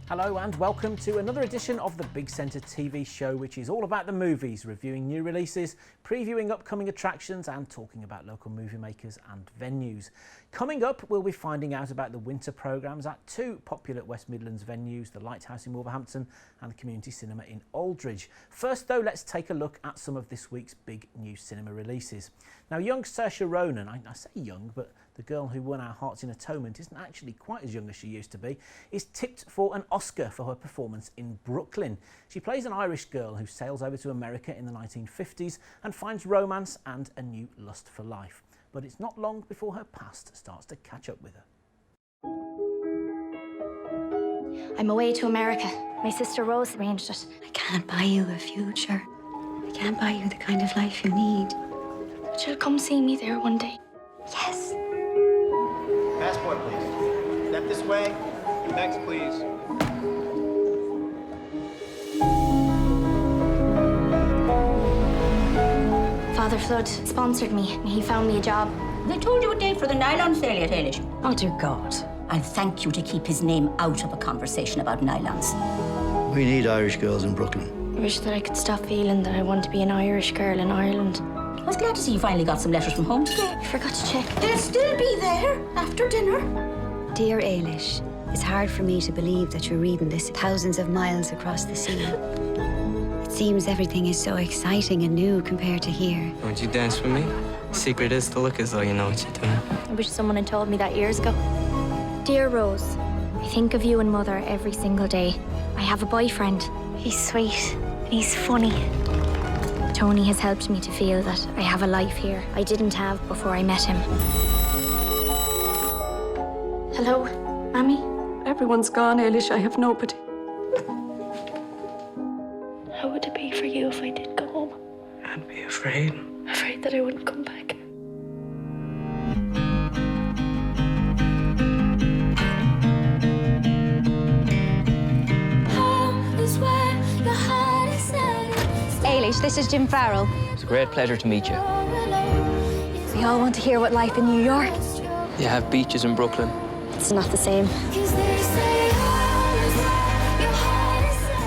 Hello and welcome to another edition of the Big Centre TV show, which is all about the movies, reviewing new releases, previewing upcoming attractions and talking about local movie makers and venues. Coming up, we'll be finding out about the winter programmes at two popular West Midlands venues, the Lighthouse in Wolverhampton and the Community Cinema in Aldridge. First though, let's take a look at some of this week's big new cinema releases. Now, young Saoirse Ronan, I say young, but the girl who won our Hearts in Atonement isn't actually quite as young as she used to be, is tipped for an Oscar for her performance in Brooklyn. She plays an Irish girl who sails over to America in the 1950s and finds romance and a new lust for life. But it's not long before her past starts to catch up with her. I'm away to America. My sister Rose arranged it. I can't buy you a future. I can't buy you the kind of life you need. But you'll come see me there one day. Yes. Passport, please. Step this way. Next, please. Father Flood sponsored me and he found me a job. They told you a date for the nylon sale yet, Eilish? Oh, dear God. I'll thank you to keep his name out of a conversation about nylons. We need Irish girls in Brooklyn. I wish that I could stop feeling that I want to be an Irish girl in Ireland. I was glad to see you finally got some letters from home today. I forgot to check. They'll still be there after dinner. Dear Eilish, it's hard for me to believe that you're reading this thousands of miles across the sea. It seems everything is so exciting and new compared to here. Won't you dance with me? Secret is to look as though you know what you're doing. I wish someone had told me that years ago. Dear Rose, I think of you and Mother every single day. I have a boyfriend. He's sweet and he's funny. Tony has helped me to feel that I have a life here I didn't have before I met him. Hello, Mammy? Everyone's gone, Eilish. I have nobody. How would it be for you if I did go home? I'd be afraid. Afraid that I wouldn't come back. Eilish, this is Jim Farrell. It's a great pleasure to meet you. We all want to hear what life in New York. You have beaches in Brooklyn. It's not the same. Is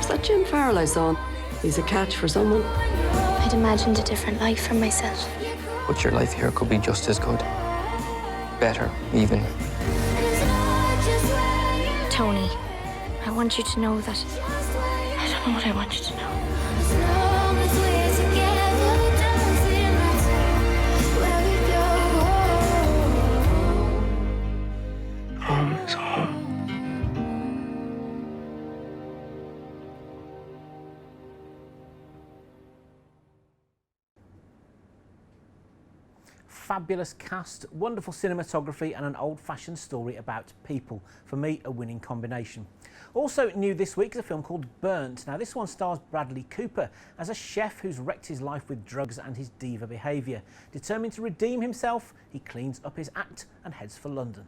that Jim Farrell I saw? He's a catch for someone. I'd imagined a different life for myself. But your life here could be just as good. Better, even. Tony, I want you to know that I don't know what I want you to know. Home is home. Fabulous cast, wonderful cinematography and an old-fashioned story about people. For me, a winning combination. Also new this week is a film called Burnt. Now this one stars Bradley Cooper as a chef who's wrecked his life with drugs and his diva behaviour. Determined to redeem himself, he cleans up his act and heads for London.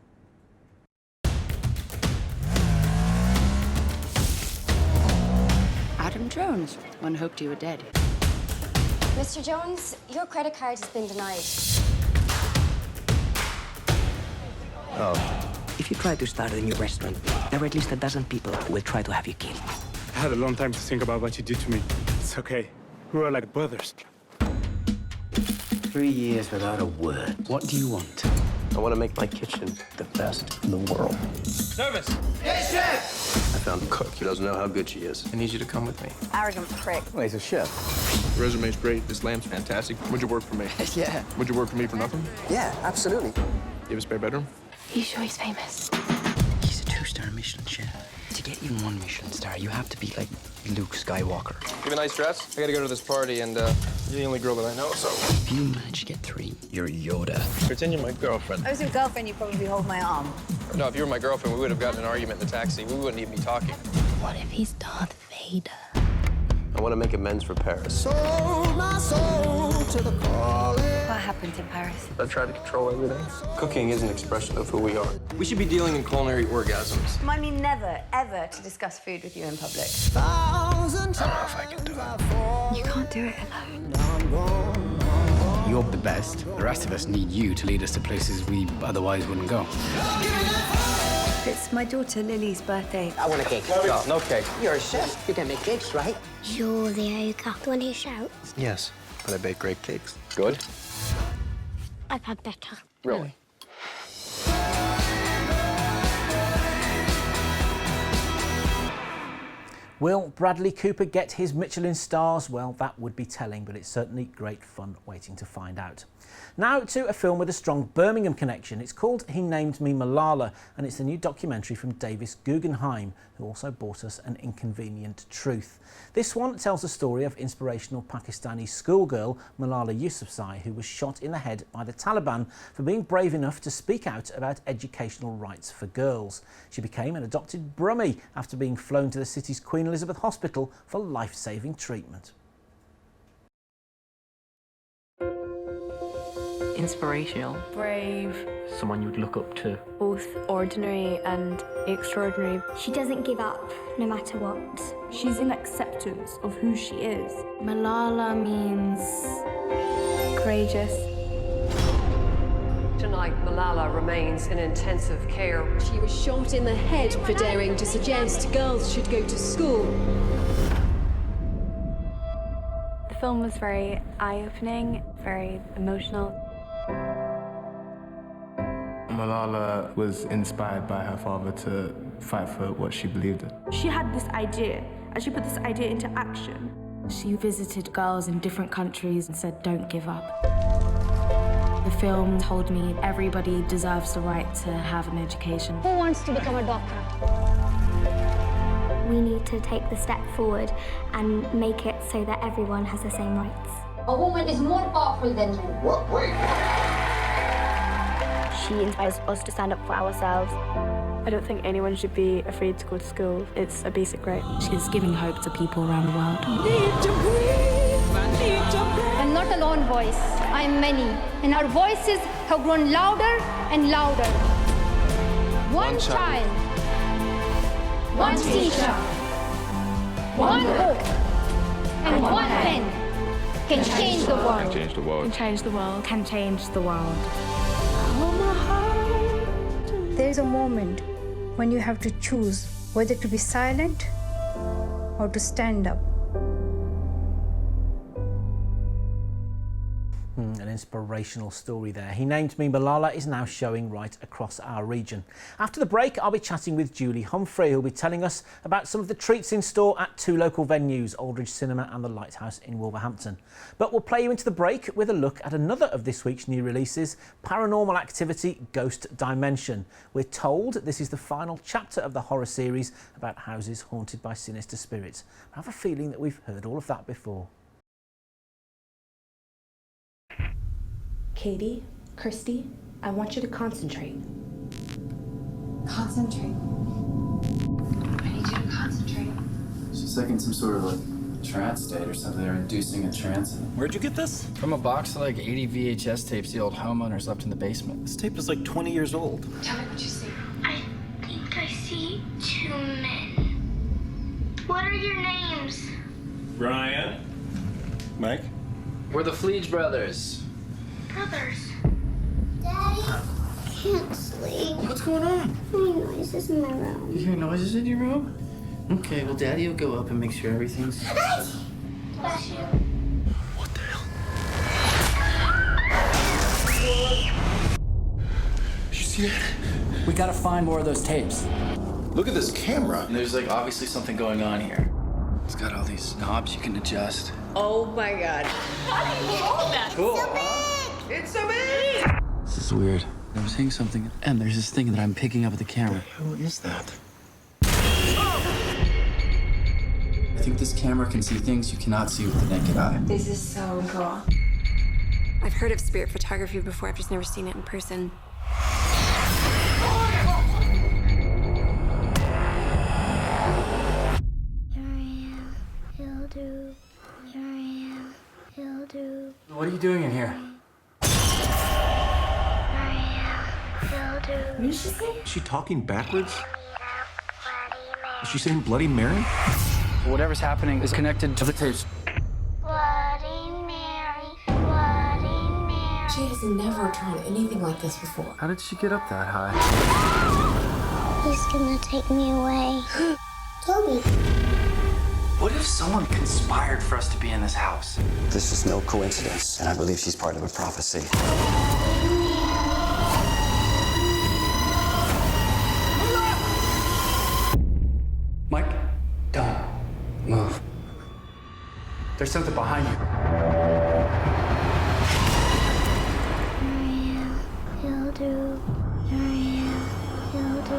Adam Jones. One hoped you were dead. Mr. Jones, your credit card has been denied. If you try to start a new restaurant, there are at least a dozen people who will try to have you killed. I had a long time to think about what you did to me. It's okay. We were like brothers. 3 years without a word. What do you want? I want to make my kitchen the best in the world. Service! I found a cook. He doesn't know how good she is. I need you to come with me. Arrogant prick. Well, he's a chef. The resume's great. This lamb's fantastic. Would you work for me? Yeah. Would you work for me for nothing? Yeah, absolutely. You have a spare bedroom? You sure he's famous? He's a 2-star Michelin chef. To get even one Michelin star, you have to be like Luke Skywalker. You have a nice dress? I gotta go to this party, and you're the only girl that I know, so. If you manage to get 3, you're Yoda. Pretend you're my girlfriend. I was your girlfriend, you probably hold my arm. No, if you were my girlfriend, we would have gotten in an argument in the taxi. We wouldn't even be talking. What if he's Darth Vader? I want to make amends for Paris. What happened in Paris? I try to control everything. Cooking is an expression of who we are. We should be dealing in culinary orgasms. Remind me never, ever to discuss food with you in public. I don't know if I can do it. You can't do it alone. You're the best. The rest of us need you to lead us to places we otherwise wouldn't go. It's my daughter Lily's birthday. I want a cake. No, no cake. You're a chef. You can make cakes, right? Sure, there you go. Want to shout? Yes, but I bake great cakes. Good. I've had better. Really? Will Bradley Cooper get his Michelin stars? Well, that would be telling, but it's certainly great fun waiting to find out. Now to a film with a strong Birmingham connection. It's called He Named Me Malala, and it's the new documentary from Davis Guggenheim, who also brought us An Inconvenient Truth. This one tells the story of inspirational Pakistani schoolgirl Malala Yousafzai, who was shot in the head by the Taliban for being brave enough to speak out about educational rights for girls. She became an adopted Brummie after being flown to the city's Queen Elizabeth Hospital for life-saving treatment. Inspirational. Brave. Someone you would look up to. Both ordinary and extraordinary. She doesn't give up, no matter what. She's in acceptance of who she is. Malala means courageous. Tonight, Malala remains in intensive care. She was shot in the head for daring to suggest girls should go to school. The film was very eye-opening, very emotional. Malala was inspired by her father to fight for what she believed in. She had this idea, and she put this idea into action. She visited girls in different countries and said, don't give up. The film told me everybody deserves the right to have an education. Who wants to become a doctor? We need to take the step forward and make it so that everyone has the same rights. A woman is more powerful than men. What? Wait. She inspires us to stand up for ourselves. I don't think anyone should be afraid to go to school. It's a basic right. She's giving hope to people around the world. I'm not a lone voice. I'm many. And our voices have grown louder and louder. One child. One teacher. One book. And one pen can change the world. Can change the world. Can change the world. Can change the world. There is a moment when you have to choose whether to be silent or to stand up. An inspirational story there. He Named Me Malala is now showing right across our region. After the break, I'll be chatting with Julie Humphrey, who'll be telling us about some of the treats in store at two local venues, Aldridge Cinema and the Lighthouse in Wolverhampton. But we'll play you into the break with a look at another of this week's new releases, Paranormal Activity Ghost Dimension. We're told this is the final chapter of the horror series about houses haunted by sinister spirits. I have a feeling that we've heard all of that before. Katie, Christy, I want you to concentrate. Concentrate. I need you to concentrate. She's like in some sort of like trance state or something. They're inducing a trance. Where'd you get this? From a box of like 80 VHS tapes the old homeowners left in the basement. This tape is like 20 years old. Tell me what you see. I think I see two men. What are your names? Brian. Mike. We're the Fleege brothers. Brothers. Daddy, I can't sleep. What's going on? I hear noises in my room. You hear noises in your room? Okay, well, Daddy will go up and make sure everything's... Bless you. What the hell? You see that? We gotta find more of those tapes. Look at this camera. And there's like obviously something going on here. It's got all these knobs you can adjust. Oh my God. How do you hold that? Cool. So big. It's so big. This is weird. I'm seeing something, and there's this thing that I'm picking up with the camera. Who is that? I think this camera can see things you cannot see with the naked eye. This is so cool. I've heard of spirit photography before. I've just never seen it in person. What are you doing in here? What did she say? Is she talking backwards? Is she saying Bloody Mary? Whatever's happening is connected to the tapes. Bloody Mary, Bloody Mary. She has never tried anything like this before. How did she get up that high? He's gonna take me away. Toby. What if someone conspired for us to be in this house? This is no coincidence, and I believe she's part of a prophecy. Mike, don't move. There's something behind you. He'll do. He'll do.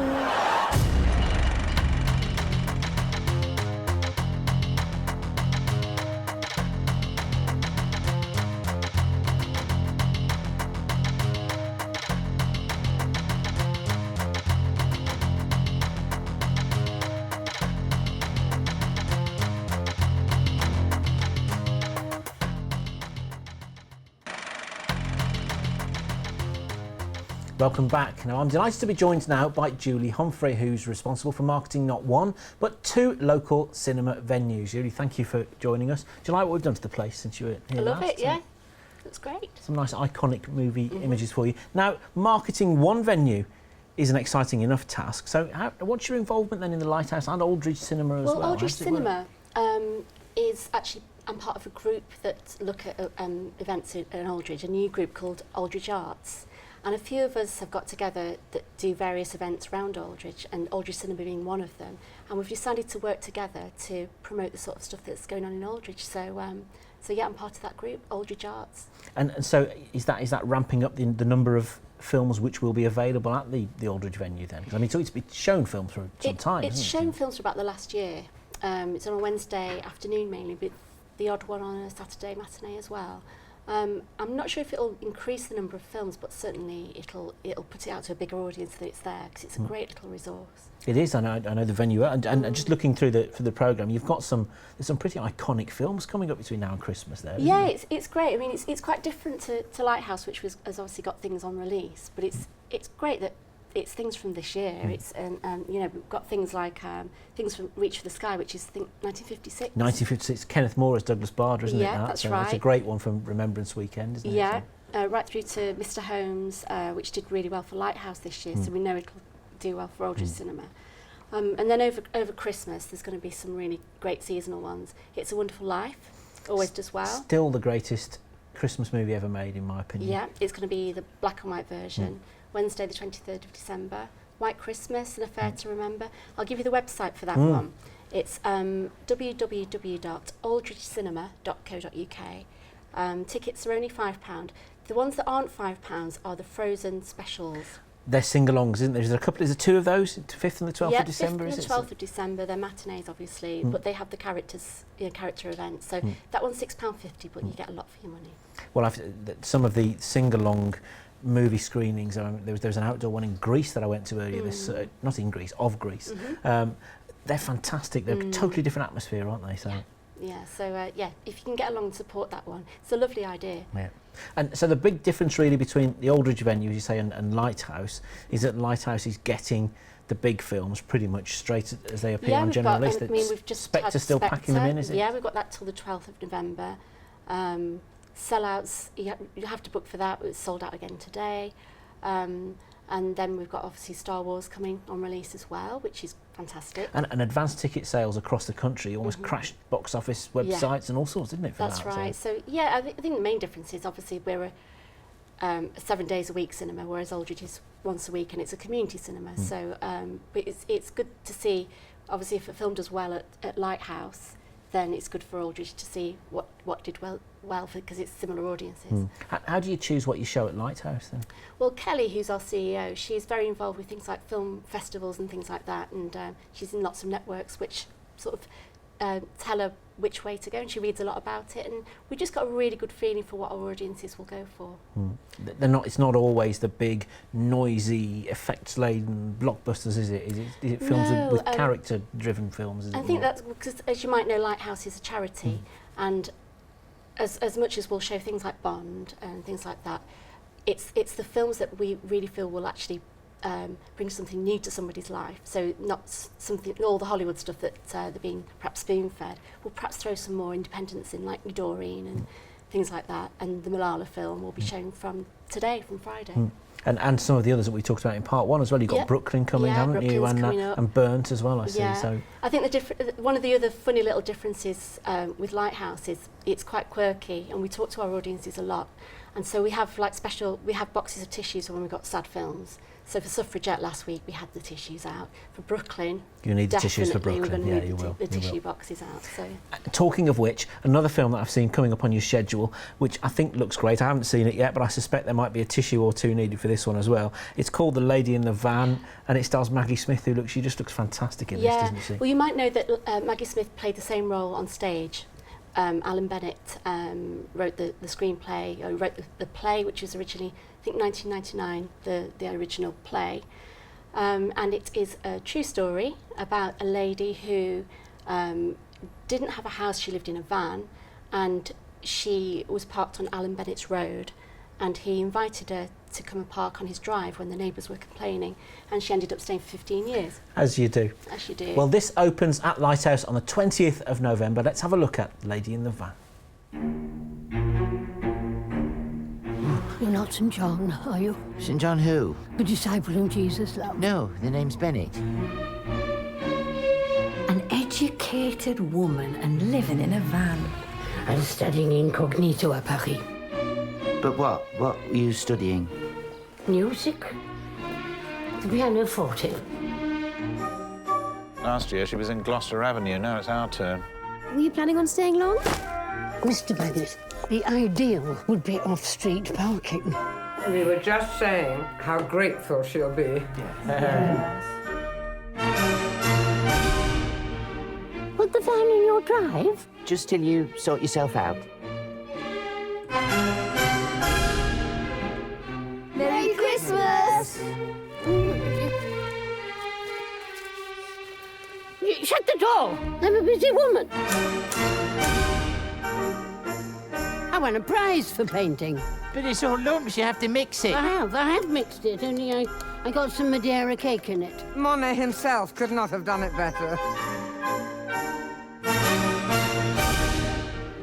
Welcome back. Now I'm delighted to be joined now by Julie Humphrey, who's responsible for marketing not one but two local cinema venues. Julie, thank you for joining us. Do you like what we've done to the place since you were here? I love last? it, yeah. It's great. Some nice iconic movie images for you. Now, marketing one venue is an exciting enough task. So what's your involvement then in the Lighthouse and Aldridge Cinema as well? Well, Aldridge Cinema is actually, I'm part of a group that look at events in Aldridge, a new group called Aldridge Arts. And a few of us have got together that do various events around Aldridge, and Aldridge Cinema being one of them. And we've decided to work together to promote the sort of stuff that's going on in Aldridge. So yeah, I'm part of that group, Aldridge Arts. And so is that ramping up the number of films which will be available at the Aldridge venue then? 'Cause I mean, so it's shown films for some time. It's shown films for about the last year. It's on a Wednesday afternoon mainly, but the odd one on a Saturday matinee as well. I'm not sure if it'll increase the number of films, but certainly it'll put it out to a bigger audience that it's there, because it's a great little resource. It is. I know the venue, and just looking through the programme, you've got there's some pretty iconic films coming up between now and Christmas there. Yeah, it's great. I mean, it's quite different to Lighthouse, which has obviously got things on release, but it's great that it's things from this year. It's and you know, we've got things like things from Reach for the Sky, which is I think 1956. 1956. Kenneth More as Douglas Bader, isn't it? Yeah, that's right. That's a great one from Remembrance Weekend, isn't it? Yeah, right through to Mr. Holmes, which did really well for Lighthouse this year, so we know it'll do well for Aldridge Cinema. And then over Christmas, there's going to be some really great seasonal ones. It's a Wonderful Life, always does well. Still the greatest Christmas movie ever made, in my opinion. Yeah, it's going to be the black and white version. Wednesday the 23rd of December. White Christmas, An Affair to Remember. I'll give you the website for that one. It's www.aldridgecinema.co.uk. Tickets are only £5. The ones that aren't £5 are the Frozen specials. They're sing-alongs, isn't there? There's a two of those, the 5th and the 12th of December, is it? Yeah, 5th and the 12th of December. They're matinees, obviously, but they have the character events. So that one's £6.50, but you get a lot for your money. Well, some of the sing-along movie screenings. There was an outdoor one in Greece that I went to earlier. Not in Greece, of Greece. They're fantastic. They're a totally different atmosphere, aren't they? So yeah. So if you can get along and support that one, it's a lovely idea. Yeah. And so the big difference really between the Aldridge venue, as you say, and Lighthouse is that Lighthouse is getting the big films pretty much straight as they appear on general release. We've just Spectre still packing them in, is it? Yeah, we've got that till the 12th of November. Sellouts, you have to book for that. It's sold out again today. And then we've got obviously Star Wars coming on release as well, which is fantastic. And advanced ticket sales across the country almost crashed box office websites and all sorts, didn't it? That's right. So yeah, I think the main difference is obviously we're a 7 days a week cinema, whereas Aldridge is once a week and it's a community cinema. So but it's good to see, obviously if a film does well at Lighthouse, then it's good for Aldridge to see what did well because it's similar audiences. How do you choose what you show at Lighthouse then? Well, Kelly, who's our CEO, she's very involved with things like film festivals and things like that, and she's in lots of networks which sort of tell her which way to go, and she reads a lot about it, and we just got a really good feeling for what our audiences will go for. It's not always the big, noisy, effects-laden blockbusters, is it? Is it films with character-driven films? I think that's because, as you might know, Lighthouse is a charity, and as much as we'll show things like Bond and things like that, it's the films that we really feel will actually bring something new to somebody's life. So not something, all the Hollywood stuff that they're being perhaps spoon-fed. We'll perhaps throw some more independence in, like Doreen and things like that. And the Malala film will be shown from today, from Friday. And some of the others that we talked about in part one as well. You've got Brooklyn coming, haven't you? And Burnt as well, I see. So I think one of the other funny little differences with Lighthouse is it's quite quirky, and we talk to our audiences a lot. And so we have boxes of tissues when we've got sad films. So for Suffragette last week, we had the tissues out. For Brooklyn, you need the tissues for Brooklyn. We're going to you need the tissue boxes out. So. Talking of which, another film that I've seen coming up on your schedule, which I think looks great. I haven't seen it yet, but I suspect there might be a tissue or two needed for this one as well. It's called The Lady in the Van, and it stars Maggie Smith, who she just looks fantastic in this, doesn't she? Well, you might know that Maggie Smith played the same role on stage. Alan Bennett wrote the screenplay, wrote the play, which was originally, I think, 1999, the original play. And it is a true story about a lady who didn't have a house, she lived in a van, and she was parked on Alan Bennett's road, and he invited her to come and park on his drive when the neighbours were complaining, and she ended up staying for 15 years. As you do. As you do. Well, this opens at Lighthouse on the 20th of November. Let's have a look at Lady in the Van. You're not St. John, are you? St. John who? The disciple whom Jesus loved. No, the name's Bennett. An educated woman and living in a van. I'm studying incognito at Paris. But what? What were you studying? Music. The pianoforte. Last year she was in Gloucester Avenue, now it's our turn. Were you planning on staying long? Mr. Bennett, the ideal would be off-street parking. We were just saying how grateful she'll be. Yes. Put the van in your drive? Just till you sort yourself out. Merry Christmas! Shut the door! I'm a busy woman. I won a prize for painting. But it's all lumps, you have to mix it. I have mixed it, only I got some Madeira cake in it. Monet himself could not have done it better.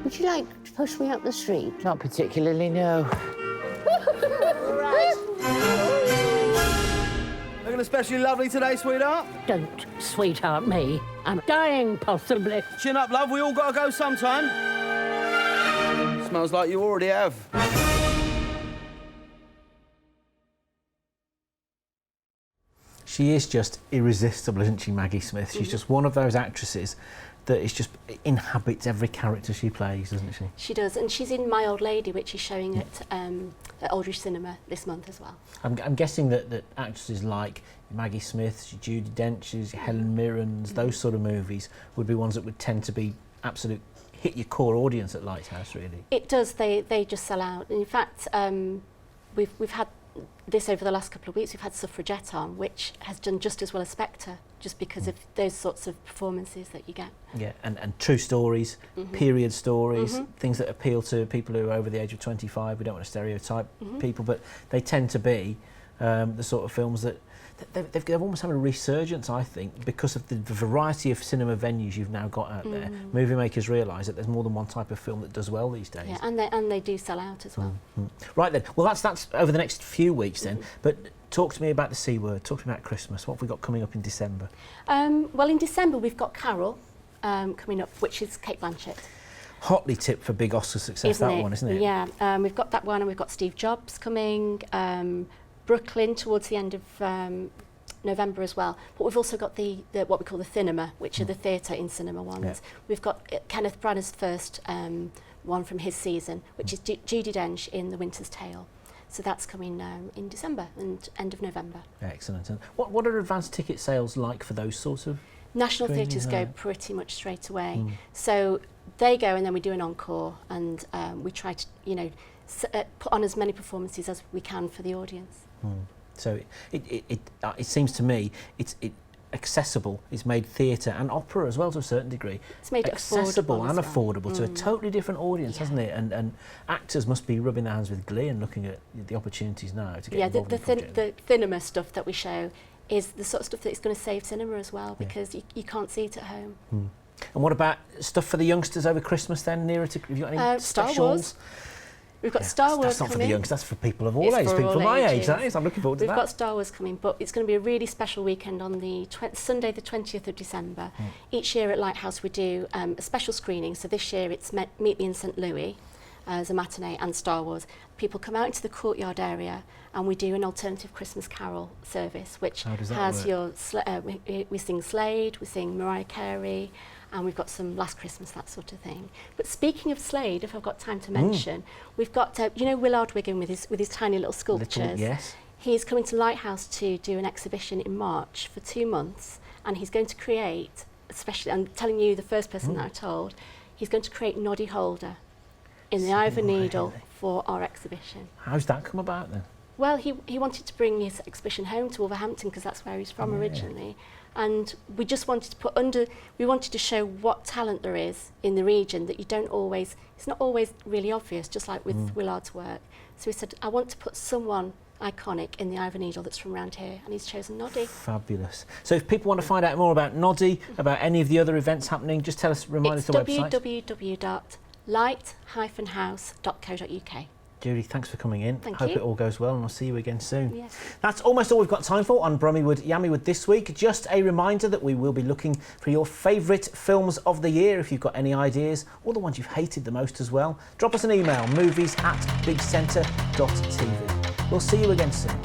Would you like to push me up the street? Not particularly, no. Looking especially lovely today, sweetheart. Don't sweetheart me. I'm dying, possibly. Chin up, love. We all got to go sometime. Smells like you already have. She is just irresistible, isn't she, Maggie Smith? She's just one of those actresses that is just inhabits every character she plays, doesn't she? She does, and she's in My Old Lady, which is showing at Aldridge Cinema this month as well. I'm guessing that actresses like Maggie Smith, Judi Dench, Helen Mirren's, those sort of movies would be ones that would tend to be absolute hit your core audience at Lighthouse, really. It does. They just sell out. And in fact, we've had this over the last couple of weeks. We've had Suffragette on, which has done just as well as Spectre, just because of those sorts of performances that you get. Yeah, and true stories, period stories, things that appeal to people who are over the age of 25. We don't want to stereotype people, but they tend to be the sort of films that they've almost had a resurgence, I think, because of the variety of cinema venues you've now got out there. Movie makers realise that there's more than one type of film that does well these days. Yeah, and they do sell out as well. Right then, well that's over the next few weeks then, but talk to me about the C word, talk to me about Christmas. What have we got coming up in December? Well, in December we've got Carol coming up, which is Kate Blanchett. Hotly tipped for big Oscar success, one, isn't it? Yeah, we've got that one, and we've got Steve Jobs coming, Brooklyn towards the end of November as well. But we've also got the what we call the Cinema, which are the theatre in cinema ones. Yeah. We've got Kenneth Branagh's first one from his season, which is Judi Dench in The Winter's Tale. So that's coming in December and end of November. Excellent. And what are advanced ticket sales like for those sorts of National Theatres go pretty much straight away. So they go, and then we do an encore, and we try to, put on as many performances as we can for the audience. So it seems to me it's accessible. It's made theatre and opera as well to a certain degree. It's made accessible and affordable well. to a totally different audience, hasn't it? And actors must be rubbing their hands with glee and looking at the opportunities now to get involved in the project. The cinema stuff that we show is the sort of stuff that's going to save cinema as well, because you can't see it at home. And what about stuff for the youngsters over Christmas then, nearer to, have you got any Star specials? Wars. We've got Star Wars That's not for the coming. young, that's for people of all ages, people my age, that is. I'm looking forward to that. We've got Star Wars coming, but it's going to be a really special weekend on the Sunday the 20th of December. Each year at Lighthouse we do a special screening, so this year it's Meet Me in St Louis as a matinee and Star Wars. People come out into the courtyard area and we do an alternative Christmas carol service, which has your, we sing Slade, we sing Mariah Carey, and we've got some Last Christmas, that sort of thing. But speaking of Slade, if I've got time to mention, we've got, you know, Willard Wiggin with his tiny little sculptures. Yes. He's coming to Lighthouse to do an exhibition in March for 2 months, and he's going to create, especially, I'm telling you the first person that I told, he's going to create Noddy Holder in the Ivory Needle for our exhibition. How's that come about then? Well, he wanted to bring his exhibition home to Wolverhampton because that's where he's from originally. And we just wanted to we wanted to show what talent there is in the region that you don't always, it's not always really obvious, just like with Willard's work. So we said, I want to put someone iconic in the Ivory Needle that's from around here, and he's chosen Noddy. Fabulous. So if people want to find out more about Noddy, about any of the other events happening, just tell us, remind us the website. www.light-house.co.uk. Judy, thanks for coming in. Thank Hope you. it all goes well, and I'll see you again soon. Yes. That's almost all we've got time for on Brummywood, Yammywood this week. Just a reminder that we will be looking for your favourite films of the year. If you've got any ideas, or the ones you've hated the most as well, drop us an email, movies@bigcentre.tv. We'll see you again soon.